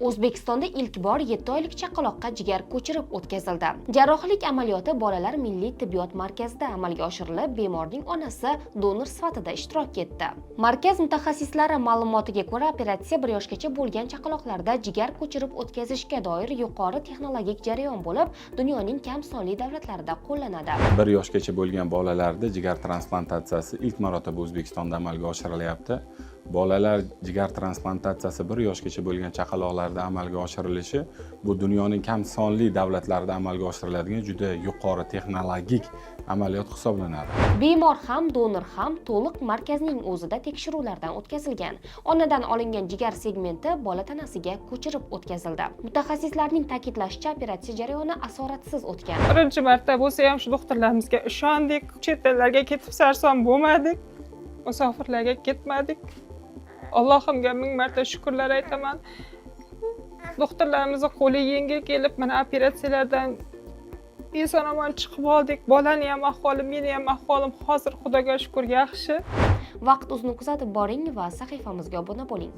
O'zbekistonda ilk bor 7 oylik chaqaloqqa jigar ko'chirib o'tkazildi. Jarrohlik amaliyoti bolalar milliy tibbiyot markazida amalga oshirilib, bemorning onasi donor sifatida ishtirok etdi. Markaz mutaxassislari ma'lumotiga ko'ra, operatsiya 1 yoshgacha bo'lgan chaqaloqlarda jigar ko'chirib o'tkazishga doir yuqori texnologik jarayon bo'lib, dunyoning kam sonli davlatlarida qo'llanadi. 1 yoshgacha bo'lgan bolalarda jigar transplantatsiyasi ilk marotaba O'zbekistonda amalga oshirilyapti. Bolalar jigar transplantatsiyasi 1 yoshgacha bo'lgan chaqaloqlarda amalga oshirilishi bu dunyoning kam sonli davlatlarida amalga oshiriladigan juda yuqori texnologik amaliyot hisoblanadi. Bemor ham, donor ham to'liq markazning o'zida tekshiruvlardan o'tkazilgan. Onadan olingan jigar segmenti bola tanasiga ko'chirib o'tkazildi. Mutaxassislarning ta'kidlashicha, operatsiya jarayoni asoratsiz o'tgan. Birinchi marta bo'lsa ham shu doktorlarimizga ishondik, chet ellarga ketib sarson bo'lmadik, musofirlarga ketmadik. Allohimga ming marta shukrlar aytaman. Doktorlarimizning qo'li yengil kelib, mana operatsiyalardan eson-omon chiqib oldik. Bolani ham ahvoli, meni ham ahvolim hozir Xudoga shukr yaxshi. Vaqt uzun kuzatib boring va sahifamizga obuna bo'ling.